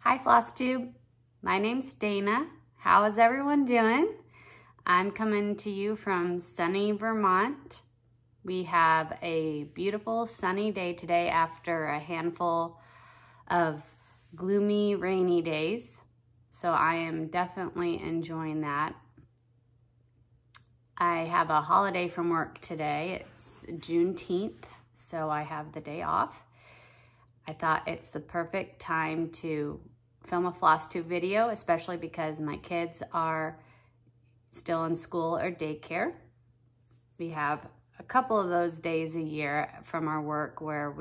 Hi Floss Tube, my name's Dana. How is everyone doing? I'm coming to you from sunny Vermont. We have a beautiful sunny day today after a handful of gloomy, rainy days. So I am definitely enjoying that. I have a holiday from work today. It's Juneteenth, so I have the day off. I thought it's the perfect time to film a Floss Tube video, especially because my kids are still in school or daycare. We have a couple of those days a year from our work where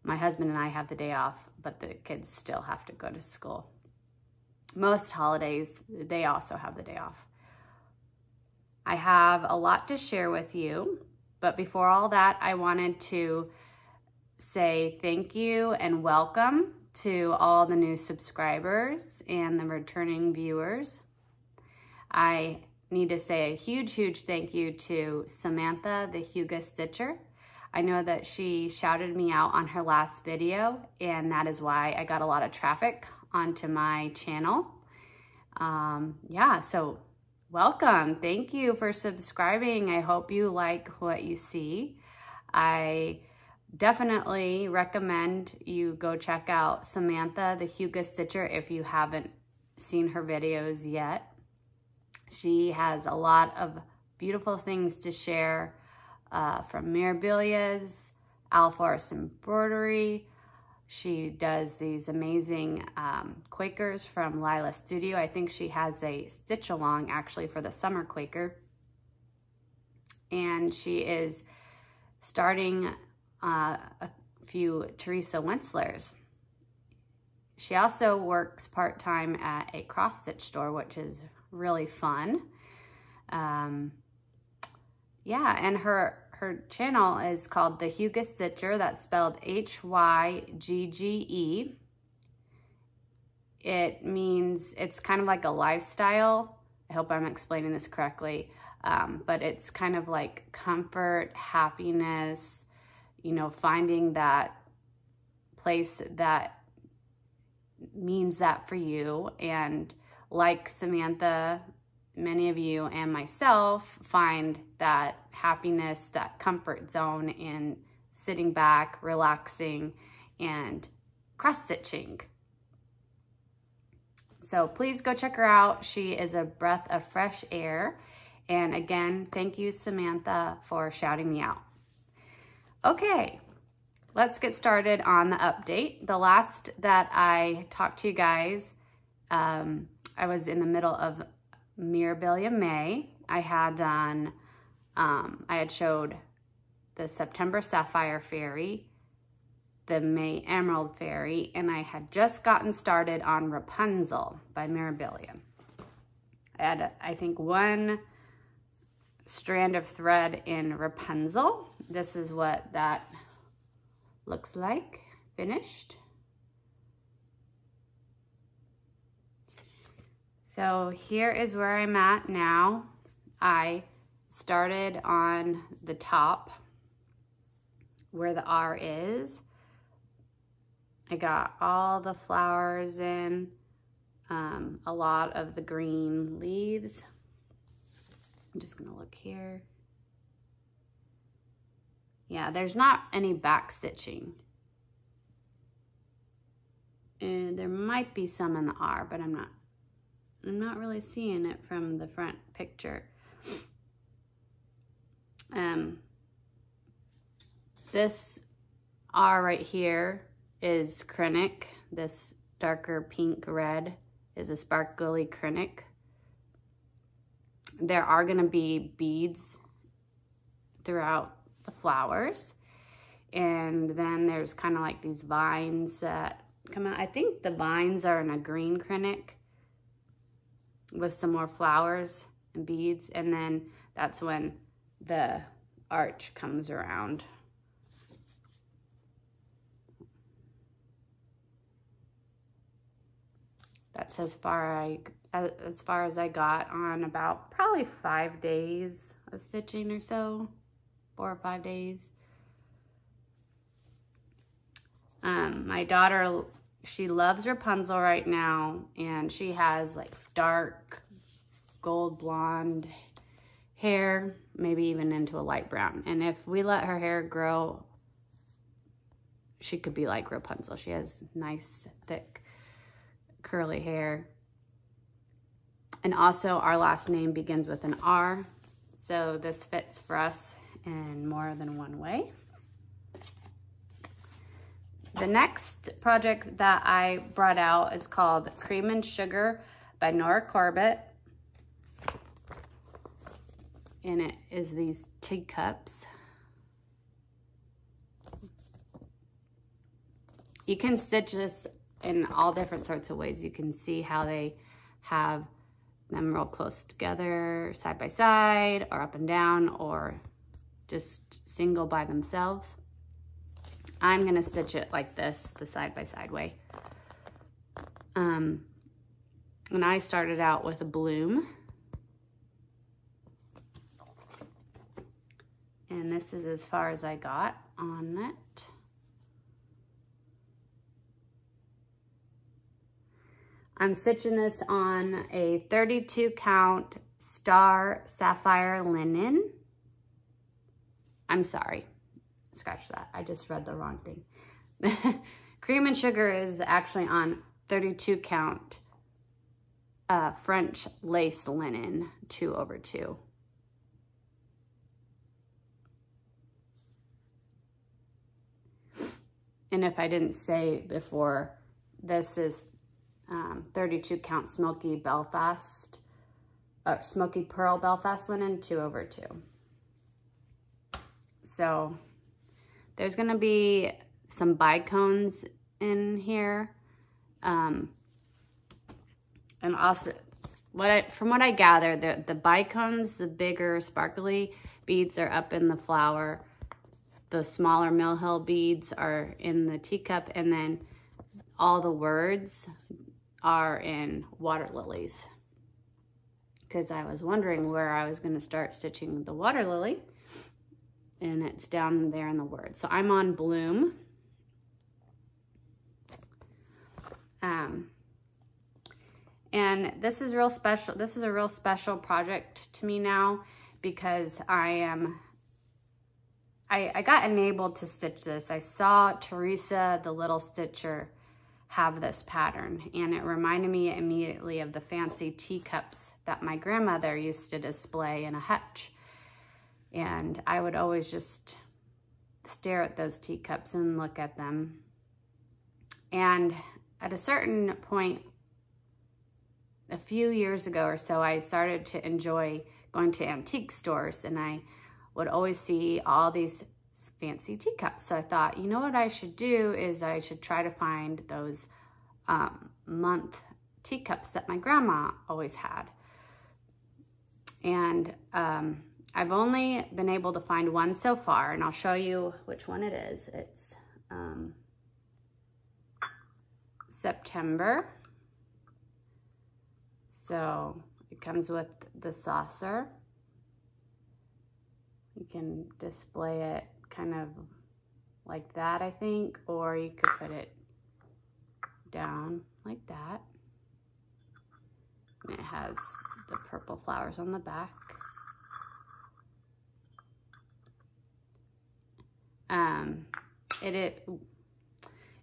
my husband and I have the day off, but the kids still have to go to school. Most holidays, they also have the day off. I have a lot to share with you, but before all that, I wanted to say thank you and welcome to all the new subscribers and the returning viewers. I need to say a huge thank you to Samantha, the Hygge Stitcher. I know that she shouted me out on her last video, and that is why I got a lot of traffic onto my channel. Yeah, so welcome. Thank you for subscribing. I hope you like what you see. I definitely recommend you go check out Samantha, the Hygge Stitcher, if you haven't seen her videos yet. She has a lot of beautiful things to share from Mirabilia's, Alfor's embroidery. She does these amazing Quakers from Lila Studio. I think she has a stitch along actually for the summer Quaker. And she is starting a few Teresa Wentzler's. She also works part-time at a cross-stitch store, which is really fun. Yeah, and her channel is called the Hygge Stitcher. That's spelled Hygge. It means it's kind of like a lifestyle. I hope I'm explaining this correctly. But it's kind of like comfort, happiness, you know, finding that place that means that for you. And like Samantha, many of you and myself find that happiness, that comfort zone in sitting back, relaxing, and cross-stitching. So please go check her out. She is a breath of fresh air. And again, thank you, Samantha, for shouting me out. Okay, let's get started on the update. The last that I talked to you guys, I was in the middle of Mirabilia May. I had done, I had showed the September Sapphire Fairy, the May Emerald Fairy, and I had just gotten started on Rapunzel by Mirabilia. I had, I think, one strand of thread in Rapunzel. This is what that looks like, finished. So here is where I'm at now. I started on the top where the R is. I got all the flowers in, a lot of the green leaves. I'm just gonna look here. Yeah, there's not any back stitching. And there might be some in the R, but I'm not really seeing it from the front picture. This R right here is Krennic. This darker pink red is a sparkly Krennic. There are gonna be beads throughout the flowers. And then there's kind of like these vines that come out. I think the vines are in a green Krennic with some more flowers and beads. And then that's when the arch comes around. That's as far as I got on about probably 5 days of stitching or so, 4 or 5 days. My daughter, she loves Rapunzel right now, and she has like dark gold blonde hair, maybe even into a light brown. And if we let her hair grow, she could be like Rapunzel. She has nice, thick, curly hair. And also our last name begins with an R, so this fits for us in more than one way. The next project that I brought out is called Cream and Sugar by Nora Corbett. And it is these teacups. You can stitch this in all different sorts of ways. You can see how they have them real close together, side by side, or up and down, or just single by themselves. I'm gonna stitch it like this, the side by side way. And I started out with a bloom. And this is as far as I got on it. I'm stitching this on a 32 count star sapphire linen. I'm sorry, scratch that. I just read the wrong thing. Cream and Sugar is actually on 32 count French lace linen 2/2. And if I didn't say before, this is 32 count Smoky Belfast, or Smoky Pearl Belfast linen 2/2. So there's gonna be some bicones in here. And also, from what I gather, the bicones, the bigger sparkly beads are up in the flower. The smaller Mill Hill beads are in the teacup, and then all the words are in water lilies. Because I was wondering where I was gonna start stitching the water lily, and it's down there in the words. So I'm on Bloom. And this is real special. This is a real special project to me now, because I got enabled to stitch this. I saw Teresa, the little stitcher, have this pattern, and it reminded me immediately of the fancy teacups that my grandmother used to display in a hutch. And I would always just stare at those teacups and look at them. And at a certain point, a few years ago or so, I started to enjoy going to antique stores, and I would always see all these fancy teacups. So I thought, you know what I should do is I should try to find those month teacups that my grandma always had. And I've only been able to find one so far, and I'll show you which one it is. It's September. So it comes with the saucer. You can display it kind of like that, I think, or you could put it down like that. And it has the purple flowers on the back.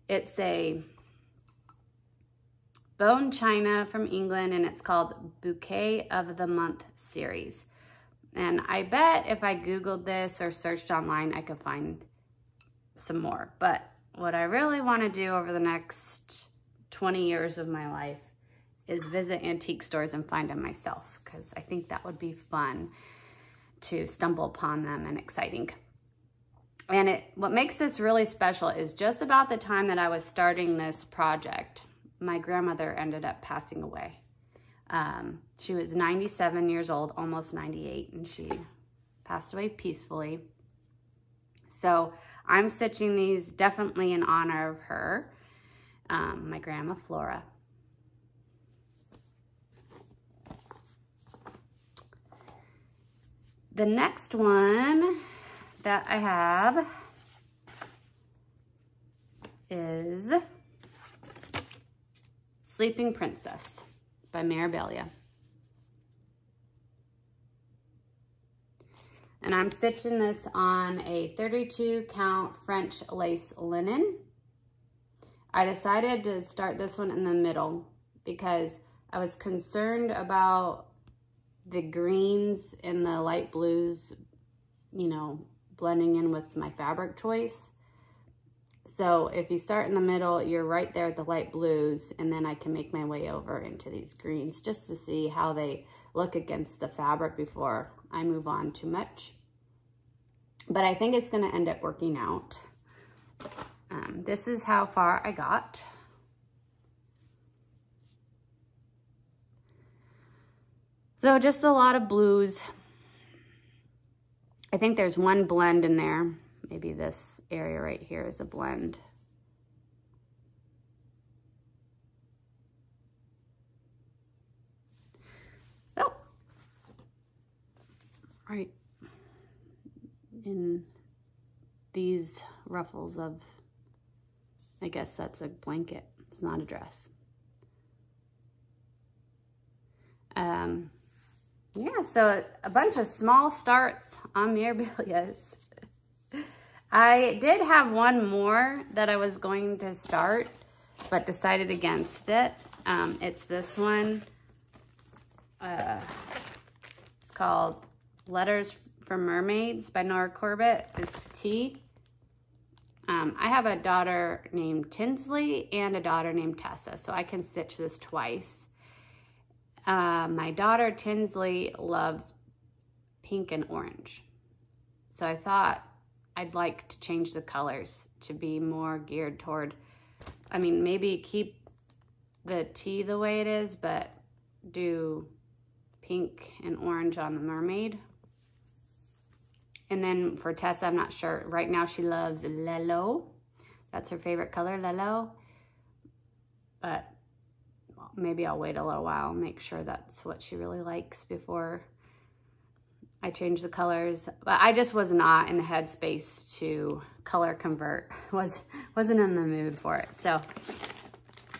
It's a bone china from England, and it's called Bouquet of the Month series. And I bet if I Googled this or searched online, I could find some more. But what I really want to do over the next 20 years of my life is visit antique stores and find them myself, because I think that would be fun to stumble upon them and exciting. And what makes this really special is just about the time that I was starting this project, my grandmother ended up passing away. She was 97 years old, almost 98, and she passed away peacefully. So I'm stitching these definitely in honor of her, my grandma Flora. The next one that I have is Sleeping Princess by Mirabilia. And I'm stitching this on a 32 count French lace linen. I decided to start this one in the middle because I was concerned about the greens and the light blues, you know, blending in with my fabric choice. So if you start in the middle, you're right there at the light blues, and then I can make my way over into these greens just to see how they look against the fabric before I move on too much. But I think it's gonna end up working out. This is how far I got. So just a lot of blues. I think there's one blend in there. Maybe this area right here is a blend. Oh, right in these ruffles of, I guess that's a blanket. It's not a dress. Yeah, so a bunch of small starts on Mirabilias. I did have one more that I was going to start, but decided against it. It's this one. It's called Letters from Mermaids by Nora Corbett. It's tea. I have a daughter named Tinsley and a daughter named Tessa, so I can stitch this twice. My daughter Tinsley loves pink and orange, so I thought I'd like to change the colors to be more geared toward, I mean, maybe keep the tea the way it is, but do pink and orange on the mermaid. And then for Tessa, I'm not sure. Right now she loves Lelo. That's her favorite color, Lelo. But maybe I'll wait a little while, make sure that's what she really likes before I change the colors. But I just was not in the headspace to color convert. Wasn't in the mood for it. So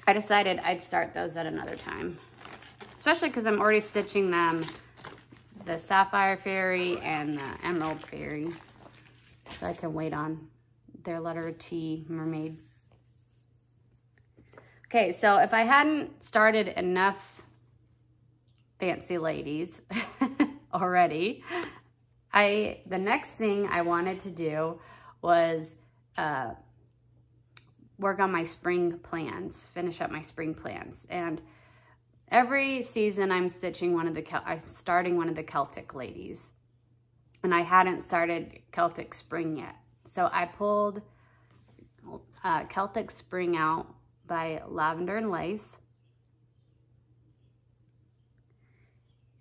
I decided I'd start those at another time. Especially because I'm already stitching them, the Sapphire Fairy and the Emerald Fairy. So I can wait on their letter T mermaid. Okay, so if I hadn't started enough fancy ladies already, the next thing I wanted to do was work on my spring plans, finish up my spring plans. And every season I'm stitching I'm starting one of the Celtic ladies. And I hadn't started Celtic Spring yet. So I pulled Celtic Spring out by Lavender and Lace,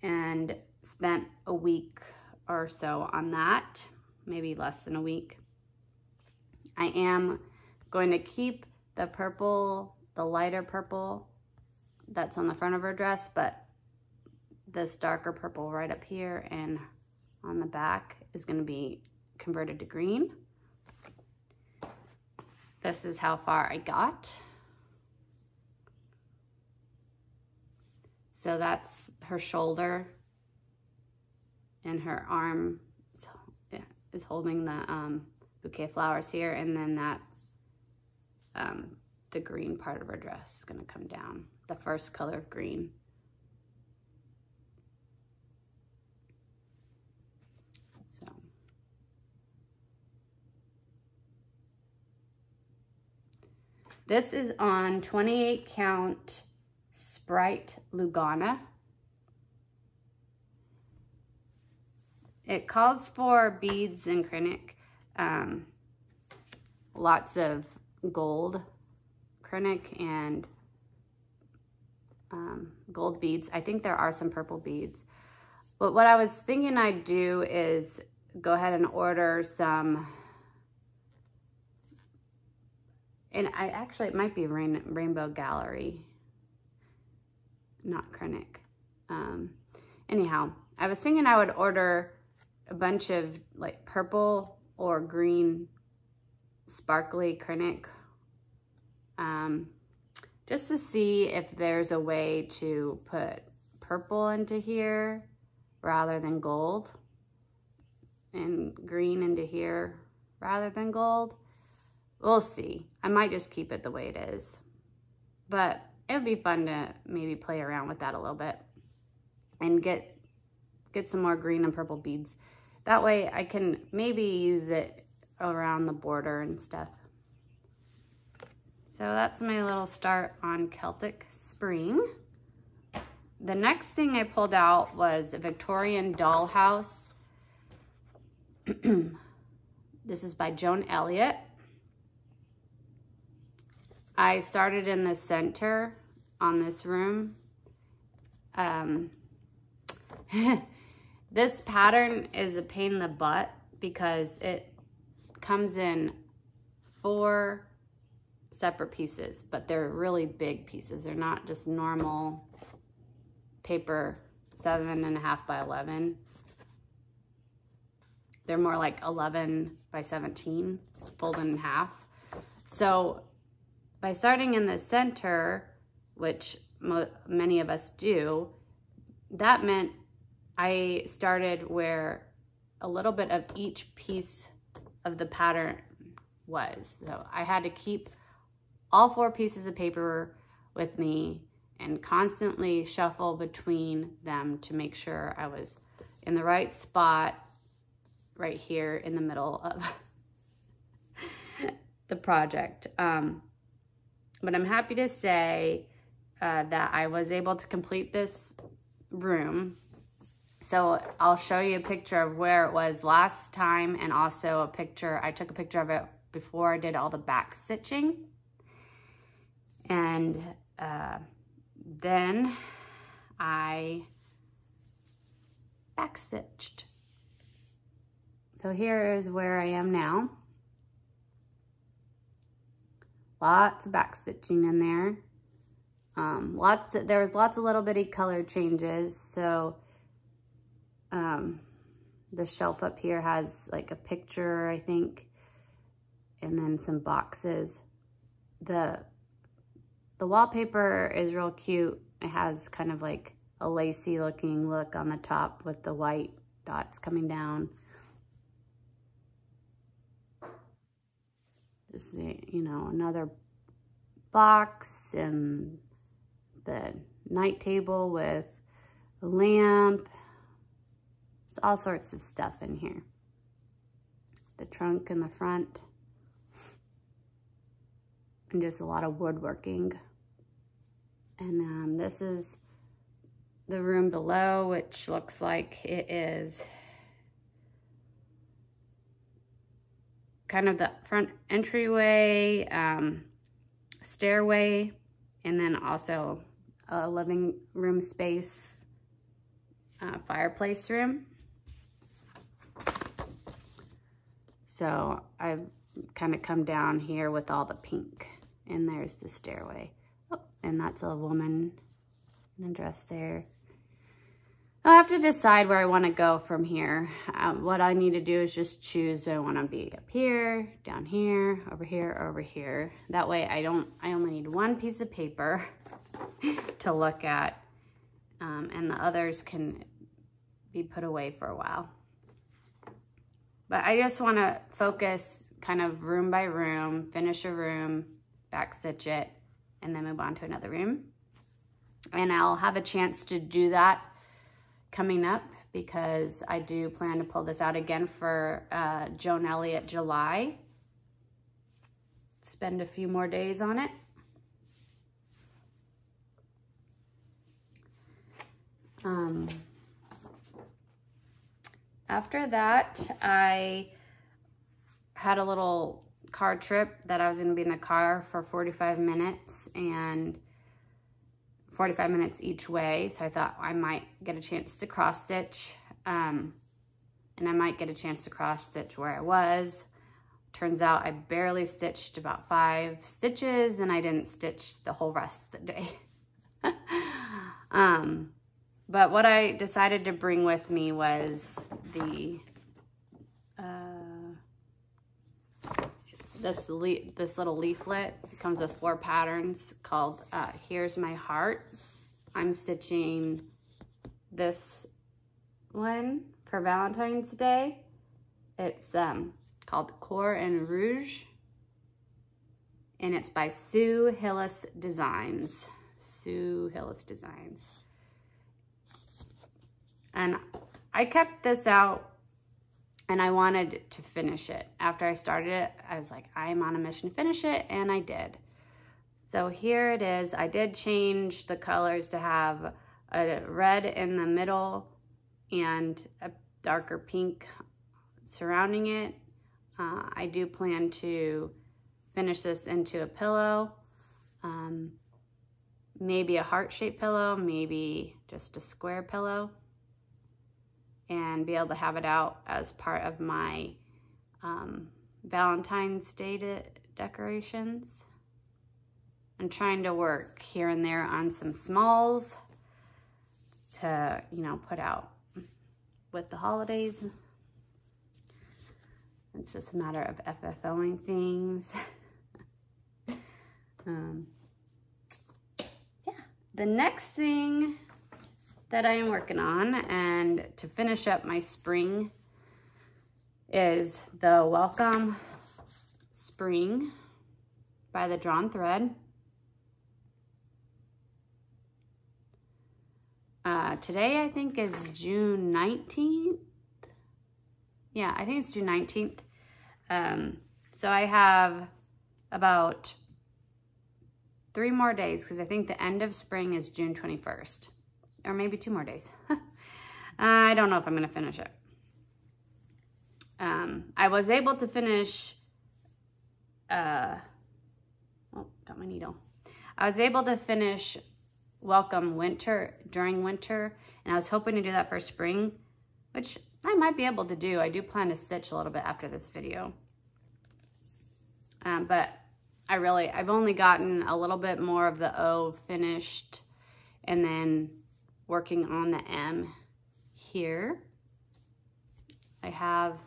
and spent a week or so on that, maybe less than a week. I am going to keep the purple, the lighter purple that's on the front of her dress, but this darker purple right up here and on the back is going to be converted to green. This is how far I got. So that's her shoulder, and her arm is holding the bouquet of flowers here, and then that's the green part of her dress is going to come down, the first color of green. So this is on 28 count Bright Lugana. It calls for beads and Kreinik, lots of gold Kreinik and gold beads. I think there are some purple beads. But what I was thinking I'd do is go ahead and order some, and it might be Rainbow Gallery, not Kreinik. Anyhow, I was thinking I would order a bunch of like purple or green sparkly Kreinik, just to see if there's a way to put purple into here rather than gold, and green into here rather than gold. We'll see. I might just keep it the way it is, but it would be fun to maybe play around with that a little bit and get some more green and purple beads. That way I can maybe use it around the border and stuff. So that's my little start on Celtic Spring. The next thing I pulled out was a Victorian Dollhouse. This is by Joan Elliott. I started in the center on this room. This pattern is a pain in the butt because it comes in 4 separate pieces, but they're really big pieces. They're not just normal paper 7.5 by 11. They're more like 11 by 17, folded in half. So by starting in the center, which many of us do, that meant I started where a little bit of each piece of the pattern was. So I had to keep all 4 pieces of paper with me and constantly shuffle between them to make sure I was in the right spot right here in the middle of the project. But I'm happy to say that I was able to complete this room. So I'll show you a picture of where it was last time, and also I took a picture of it before I did all the back stitching. And then I back stitched. So here is where I am now. Lots of back stitching in there. There was lots of little bitty color changes. So the shelf up here has like a picture, I think, and then some boxes. The wallpaper is real cute. It has kind of like a lacy looking look on the top with the white dots coming down. Just, you know, another box, and the night table with a lamp. There's all sorts of stuff in here. The trunk in the front. And just a lot of woodworking. And this is the room below, which looks like it is kind of the front entryway, stairway, and then also a living room space, fireplace room. So I've kind of come down here with all the pink, and there's the stairway. Oh, and that's a woman in a dress there. I have to decide where I want to go from here. What I need to do is just choose, do I want to be up here, down here, over here, or over here. That way I only need 1 piece of paper to look at, and the others can be put away for a while. But I just want to focus kind of room by room, finish a room, back stitch it, and then move on to another room. And I'll have a chance to do that coming up, because I do plan to pull this out again for Joan Elliott July. Spend a few more days on it. After that, I had a little car trip that I was gonna be in the car for 45 minutes, and 45 minutes each way. So I thought I might get a chance to cross stitch, and I might get a chance to cross stitch where I was. Turns out I barely stitched about 5 stitches, and I didn't stitch the whole rest of the day. But what I decided to bring with me was this little leaflet. It comes with 4 patterns called Here's My Heart. I'm stitching this one for Valentine's Day. It's called Coeur and Rouge, and it's by Sue Hillis Designs. Sue Hillis Designs. And I kept this out, and I wanted to finish it. After I started it, I was like, I'm on a mission to finish it, and I did. So here it is. I did change the colors to have a red in the middle and a darker pink surrounding it. I do plan to finish this into a pillow, maybe a heart-shaped pillow, maybe just a square pillow, and be able to have it out as part of my Valentine's Day decorations. I'm trying to work here and there on some smalls to, you know, put out with the holidays. It's just a matter of FFOing things. Yeah, the next thing that I am working on, and to finish up my spring, is the Welcome Spring by the Drawn Thread. Today I think is June 19th. Yeah, I think it's June 19th. So I have about 3 more days, because I think the end of spring is June 21st. Or maybe 2 more days. I don't know if I'm going to finish it. I was able to finish... oh, got my needle. I was able to finish Welcome Winter during winter, and I was hoping to do that for spring, which I might be able to do. I do plan to stitch a little bit after this video. But I've only gotten a little bit more of the O finished, and then working on the M here. I have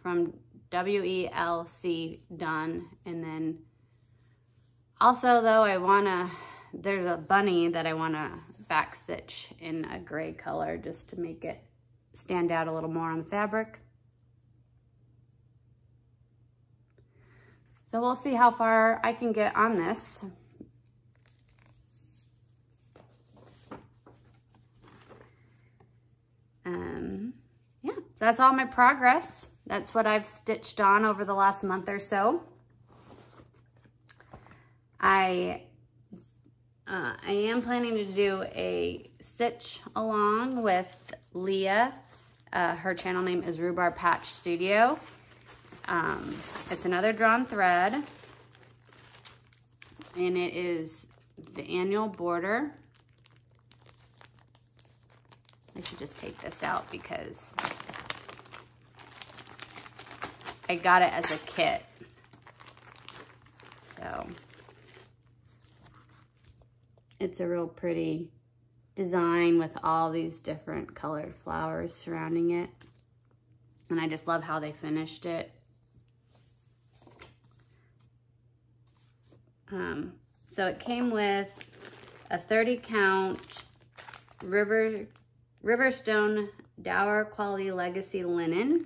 from WELC done, and then also though there's a bunny that I wanna back stitch in a gray color just to make it stand out a little more on the fabric. So we'll see how far I can get on this. Yeah, so that's all my progress. That's what I've stitched on over the last month or so. I am planning to do a stitch along with Leah. Her channel name is Rhubarb Patch Studio. It's another drawn thread, and it is the annual border. I should just take this out because I got it as a kit. So it's a real pretty design with all these different colored flowers surrounding it. And I just love how they finished it. So it came with a 30 count Riverstone Dower Quality Legacy linen,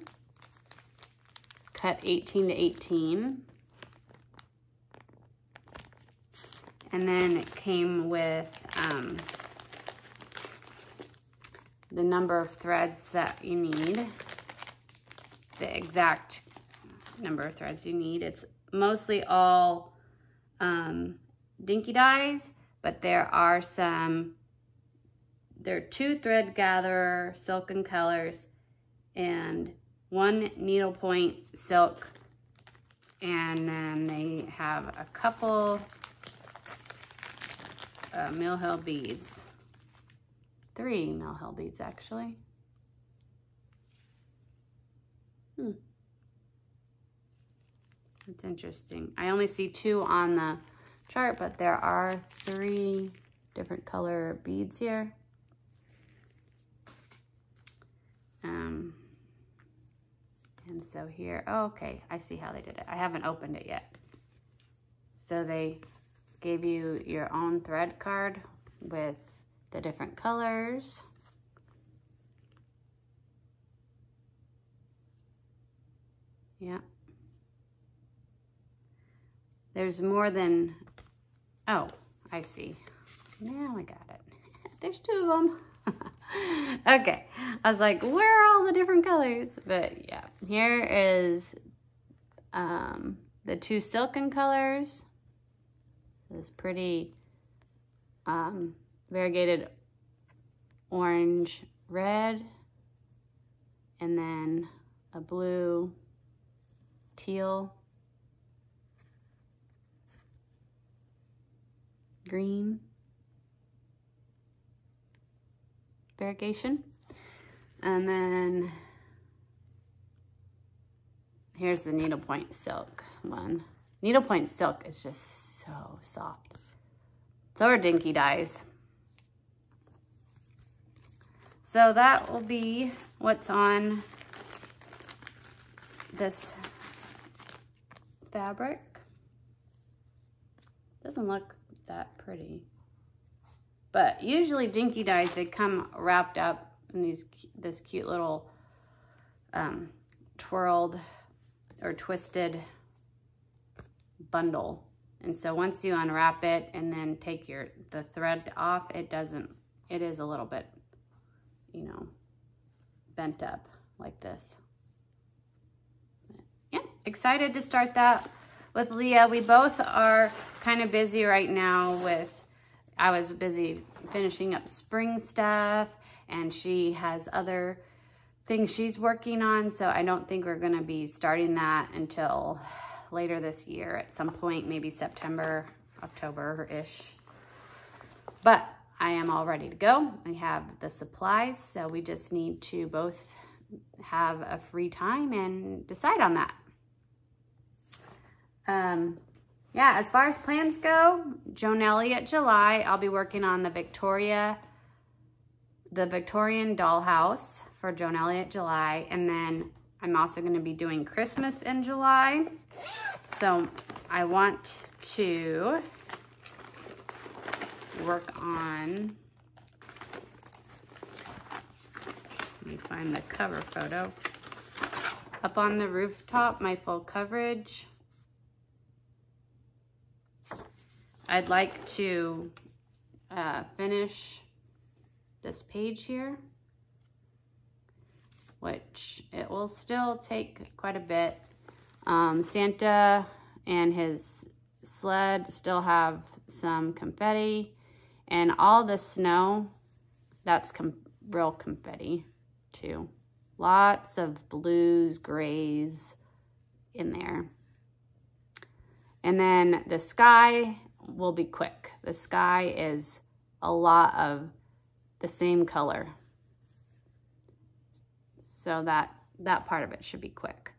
cut 18 to 18. And then it came with the number of threads that you need, the exact number of threads you need. It's mostly all dinky dyes, but there are 2 thread gatherer silken colors and 1 needlepoint silk, and then they have a couple Mill Hill beads. 3 Mill Hill beads, actually. It's interesting. I only see 2 on the chart, but there are 3 different color beads here. And so here, oh, okay, I see how they did it. I haven't opened it yet. So they gave you your own thread card with the different colors. Yeah. There's more than, oh, I see. Now I got it. There's 2 of them. Okay. I was like, where are all the different colors? But yeah, here is the 2 silken colors. This pretty variegated orange, red, and then a blue, teal, green variegation. And then here's the needlepoint silk one. Needlepoint silk is just so soft. So are dinky dyes. So that will be what's on this fabric. Doesn't look that pretty. But usually dinky dyes, they come wrapped up in this cute little twirled or twisted bundle. And so once you unwrap it and then take the thread off, it is a little bit, you know, bent up like this. But yeah, excited to start that with Leah. We both are kind of busy right now I was busy finishing up spring stuff, and she has other things she's working on, so I don't think we're gonna be starting that until later this year at some point, maybe September, October-ish. But I am all ready to go. I have the supplies, so we just need to both have a free time and decide on that. Yeah, as far as plans go, Joan Elliott July, I'll be working on the Victorian Dollhouse for Joan Elliott July, and then I'm also going to be doing Christmas in July. So I want to work on, let me find the cover photo, up on the rooftop, my full coverage. I'd like to finish this page here, which it will still take quite a bit. Santa and his sled still have some confetti, and all the snow, that's real confetti too. Lots of blues, grays in there. And then the sky will be quick. The sky is a lot of the same color. So that part of it should be quick.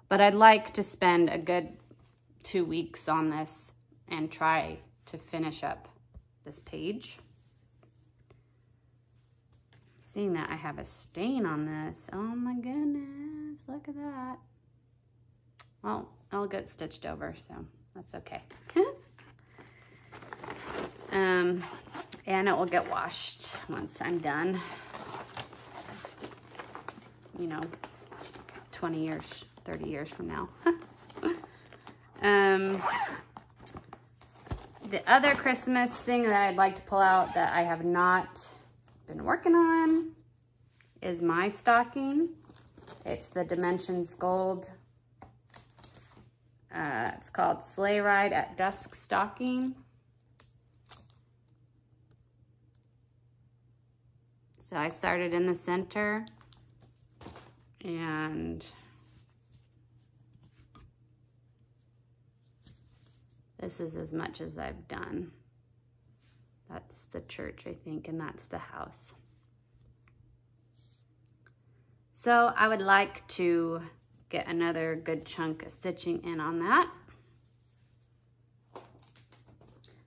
But I'd like to spend a good 2 weeks on this and try to finish up this page. Seeing that I have a stain on this, oh my goodness, look at that. Well, I'll get stitched over, so that's okay. And it will get washed once I'm done. You know, 20 years, 30 years from now. The other Christmas thing that I'd like to pull out that I have not been working on is my stocking. It's the Dimensions Gold. It's called Sleigh Ride at Dusk Stocking. So I started in the center, and this is as much as I've done. That's the church, I think, and that's the house. So I would like to get another good chunk of stitching in on that.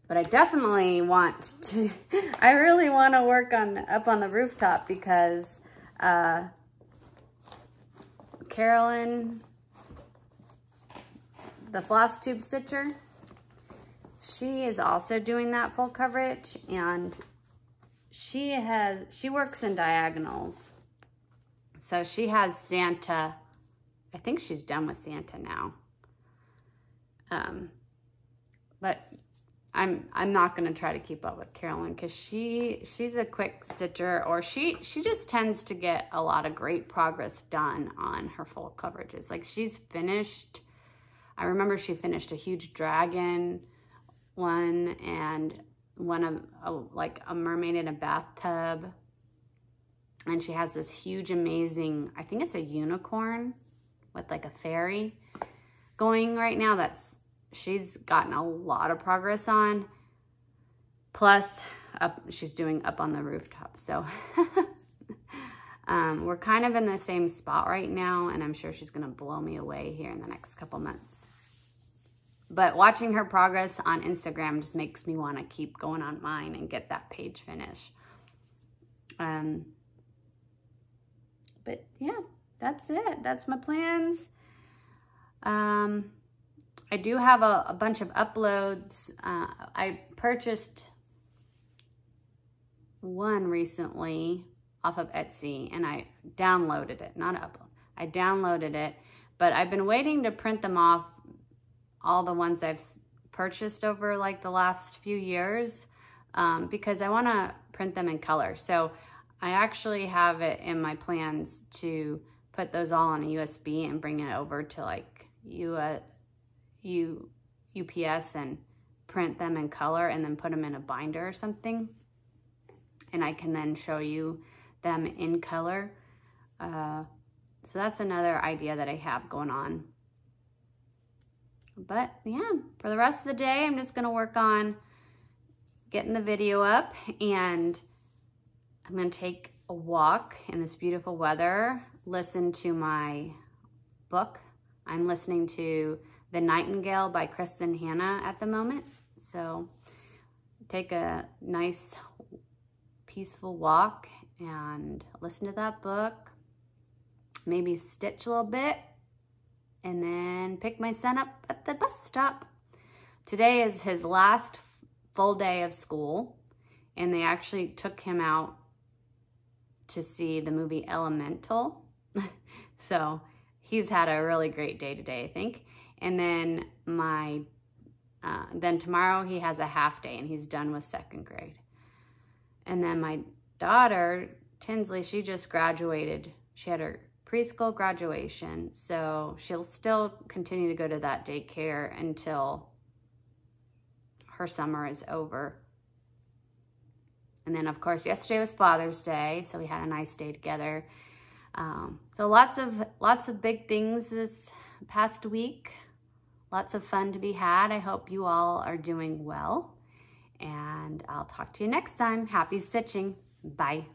But I definitely want to, I really want to work on up on the rooftop because Carolyn, the floss tube stitcher. She is also doing that full coverage, and she works in diagonals. So she has Santa. I think she's done with Santa now. But I'm not gonna try to keep up with Carolyn because she's a quick stitcher, or she just tends to get a lot of great progress done on her full coverages. Like she's finished, I remember she finished a huge dragon one and one of like a mermaid in a bathtub. And she has this huge, amazing, I think it's a unicorn with like a fairy going right now. She's gotten a lot of progress on. Plus, she's doing up on the rooftop. So we're kind of in the same spot right now, and I'm sure she's gonna blow me away here in the next couple months. But watching her progress on Instagram just makes me want to keep going on mine and get that page finished. But yeah, that's it. That's my plans. I do have a bunch of uploads. I purchased one recently off of Etsy, and I downloaded it, not upload. I downloaded it, but I've been waiting to print them off, all the ones I've purchased over like the last few years, because I want to print them in color. So I actually have it in my plans to put those all on a USB and bring it over to like UPS and print them in color and then put them in a binder or something. And I can then show you them in color. So that's another idea that I have going on. But yeah, for the rest of the day, I'm just gonna work on getting the video up, and I'm gonna take a walk in this beautiful weather, listen to my book. I'm listening to The Nightingale by Kristen Hanna at the moment. So take a nice, peaceful walk and listen to that book, maybe stitch a little bit, and then pick my son up at the bus stop. Today is his last full day of school, and they actually took him out to see the movie Elemental. So he's had a really great day today, I think. And then then tomorrow he has a half day and he's done with second grade. And then my daughter, Tinsley, she just graduated. She had her preschool graduation, so she'll still continue to go to that daycare until her summer is over. And then of course yesterday was Father's Day, so we had a nice day together. So lots of big things this past week. Lots of fun to be had. I hope you all are doing well, and I'll talk to you next time. Happy stitching. Bye.